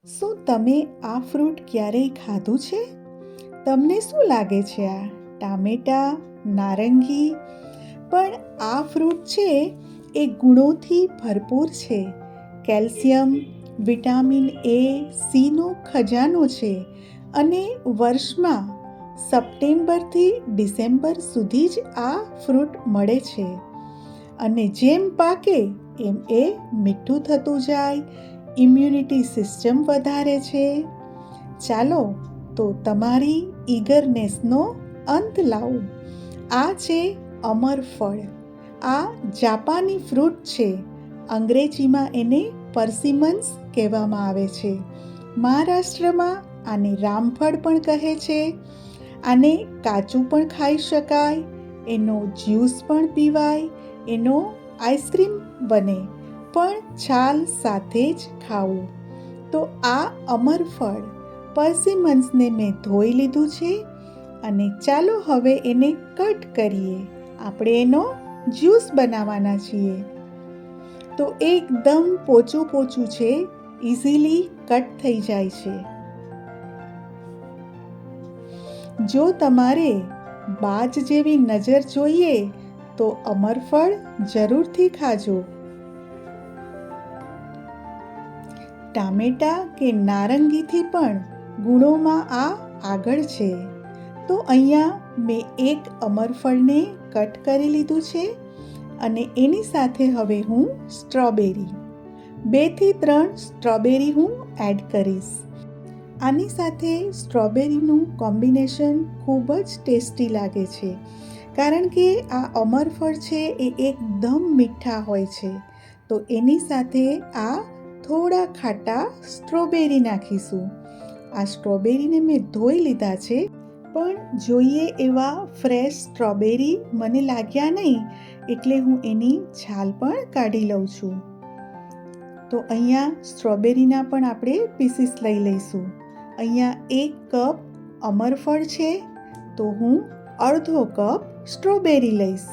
શું તમે આ ફ્રૂટ ક્યારેય ખાધું છે? તમને શું લાગે છે આ ટામેટા, નારંગી? પણ આ ફ્રૂટ છે એ ગુણોથી ભરપૂર છે. કેલ્શિયમ, વિટામિન એ, સીનો ખજાનો છે અને વર્ષમાં સપ્ટેમ્બરથી ડિસેમ્બર સુધી જ આ ફ્રૂટ મળે છે. અને જેમ પાકે એમ એ મીઠું થતું જાય, ઇમ્યુનિટી સિસ્ટમ વધારે છે. ચાલો તો તમારી ઈગરનેસનો અંત લાવું. આ છે અમરફળ. આ જાપાની ફ્રૂટ છે. અંગ્રેજીમાં એને પર્સિમન્સ કહેવામાં આવે છે. મહારાષ્ટ્રમાં આને રામફળ પણ કહે છે. આને કાચું પણ ખાઈ શકાય, એનો જ્યુસ પણ પીવાય, એનો આઈસ્ક્રીમ બને, પણ છાલ સાથે જ ખાવું. તો આ અમરફળ પર્સિમન્સને મેં ધોઈ લીધું છે અને ચાલો હવે એને કટ કરીએ. આપણે એનો જ્યુસ બનાવવાના છીએ. તો એકદમ પોચું પોચું છે, ઇઝીલી કટ થઈ જાય છે. જો તમારે બાજ જેવી નજર જોઈએ તો અમરફળ જરૂરથી ખાજો. ટામેટા કે નારંગીથી પણ ગુણોમાં આ આગળ છે. તો અહીંયા મેં એક અમરફળને કટ કરી લીધું છે અને એની સાથે હવે હું સ્ટ્રોબેરી 2 થી 3 સ્ટ્રોબેરી હું એડ કરીશ. આની સાથે સ્ટ્રોબેરીનું કોમ્બિનેશન ખૂબ જ ટેસ્ટી લાગે છે, કારણ કે આ અમરફળ છે એ એકદમ મીઠા હોય છે. તો એની સાથે આ થોડા ખાટા સ્ટ્રોબેરી નાખીશું. આ સ્ટ્રોબેરીને મેં ધોઈ લીધા છે, પણ જોઈએ એવા ફ્રેશ સ્ટ્રોબેરી મને લાગ્યા નહીં, એટલે હું એની છાલ પણ કાઢી લઉં છું. તો અહીંયા સ્ટ્રોબેરીના પણ આપણે પીસીસ લઈ લઈશું. અહીંયા 1 કપ અમરફળ છે, તો હું અડધો કપ સ્ટ્રોબેરી લઈશ.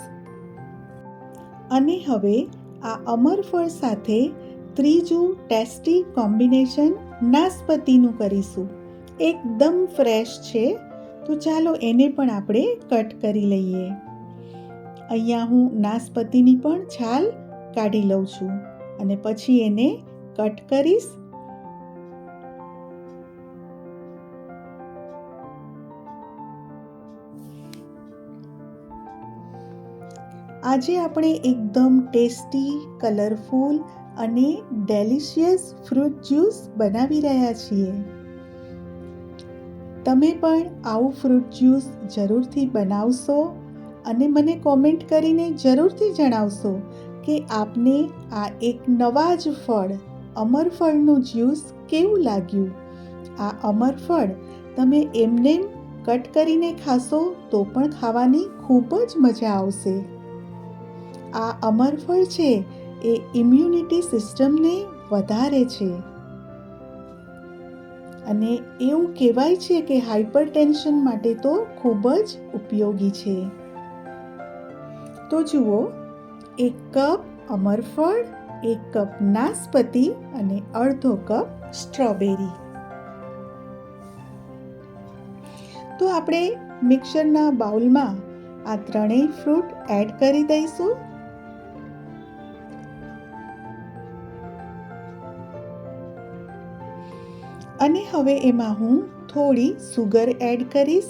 અને હવે આ અમરફળ સાથે ત્રીજું ટેસ્ટી કોમ્બિનેશન નાસપતીનું કરીશું. એકદમ ફ્રેશ છે, તો ચાલો એને પણ આપણે કટ કરી લઈએ. અહીંયા હું નાસપતીની પણ છાલ કાઢી લઉં છું અને પછી એને કટ કરીશ. આજે આપણે એકદમ ટેસ્ટી, કલરફુલ અને ડેલિશિયસ ફ્રૂટ જ્યુસ બનાવી રહ્યા છીએ. તમે પણ આવું ફ્રૂટ જ્યુસ જરૂરથી બનાવશો અને મને કોમેન્ટ કરીને જરૂરથી જણાવશો કે આપને આ એક નવા જ ફળ અમરફળનું જ્યુસ કેવું લાગ્યું. આ અમરફળ તમે એમને કટ કરીને ખાશો તો પણ ખાવાની ખૂબ જ મજા આવશે. આ અમરફળ છે એ ઇમ્યુનિટી સિસ્ટમને વધારે છે અને એવું કહેવાય છે કે હાઇપરટેન્શન માટે તો ખૂબ જ ઉપયોગી છે. તો જુઓ, 1 કપ અમરફળ, 1 કપ નાસપતી અને અડધો કપ સ્ટ્રોબેરી. તો આપણે મિક્સરના બાઉલમાં આ ત્રણેય ફ્રૂટ એડ કરી દઈશું. અને હવે એમાં હું થોડી સુગર એડ કરીશ.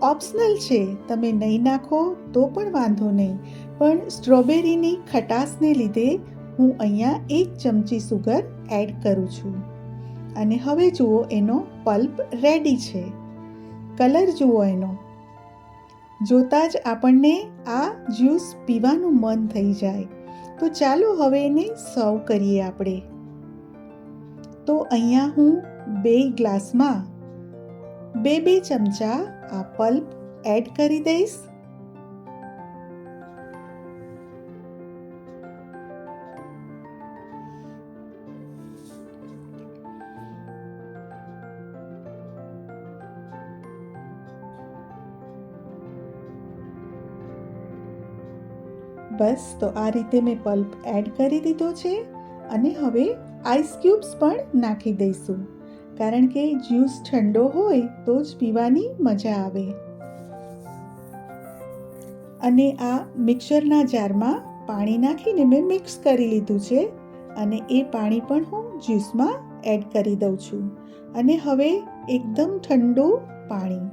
ઓપ્શનલ છે, તમે નહીં નાખો તો પણ વાંધો નહીં, પણ સ્ટ્રોબેરીની ખટાશને લીધે હું અહીંયા 1 ચમચી સુગર એડ કરું છું. અને હવે જુઓ, એનો પલ્પ રેડી છે. કલર જુઓ એનો. જોતાં જ આપણને આ જ્યુસ પીવાનું મન થઈ જાય. તો ચાલો હવે એને સર્વ કરીએ આપણે. તો અહીંયા હું 2 ગ્લાસમાં 2 ચમચા આ પલ્પ એડ કરી દઈશ. બસ, તો આ રીતે મેં પલ્પ એડ કરી દીધો છે અને હવે આઈસ ક્યુબ્સ પણ નાખી દઈશું. કારણ કે જ્યુસ ઠંડો હોય તો જ પીવાની મજા આવે. અને આ મિક્સરના જારમાં પાણી નાખીને મેં મિક્સ કરી લીધું છે અને એ પાણી પણ હું જ્યુસમાં એડ કરી દઉં છું. અને હવે એકદમ ઠંડુ પાણી.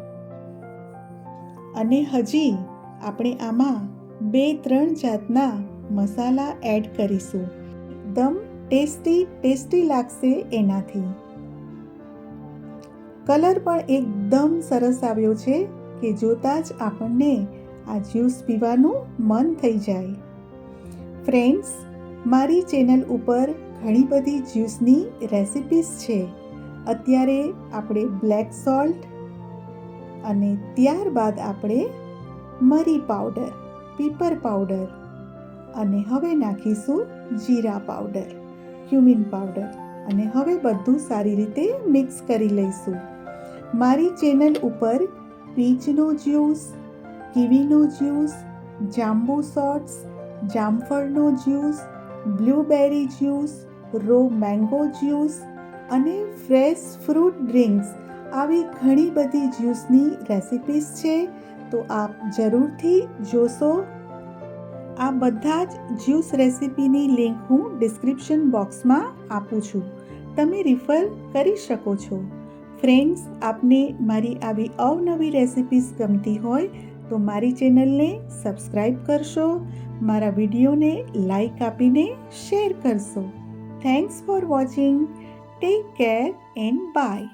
અને હજી આપણે આમાં 2-3 જાતના મસાલા એડ કરીશું. એકદમ ટેસ્ટી લાગશે એનાથી. કલર પણ એકદમ સરસ આવ્યો છે કે જોતાં જ આપણને આ જ્યુસ પીવાનું મન થઈ જાય. ફ્રેન્ડ્સ, મારી ચેનલ ઉપર ઘણી બધી જ્યુસની રેસિપીસ છે. અત્યારે આપણે બ્લેક સોલ્ટ અને ત્યારબાદ આપણે મરી પાવડર, પીપર પાવડર અને હવે નાખીશું જીરા પાવડર, ક્યુમિન પાવડર અને હવે બધું સારી રીતે મિક્સ કરી લઈશું. મારી ચેનલ ઉપર પીચનો જ્યુસ, કીવીનો જ્યુસ, જાંબુ શોટ્સ, જામફળનો juice, blueberry juice, raw mango juice અને ફ્રેશ ફ્રૂટ ડ્રિંક્સ આવી ઘણી બધી જ્યુસની રેસિપીસ છે, તો આપ જરૂરથી જોશો. આ બધા જ જ્યુસ રેસિપીની લિંક હું ડિસ્ક્રિપ્શન બોક્સમાં આપું છું. તમે રિફર કરી શકો છો. ફ્રેન્ડ્સ, આપને મારી આવી અવનવી રેસિપીસ ગમતી હોય તો મારી ચેનલને સબસ્ક્રાઈબ કરશો, મારા વિડીયોને લાઈક આપીને શેર કરશો. Thanks for watching. Take care and by.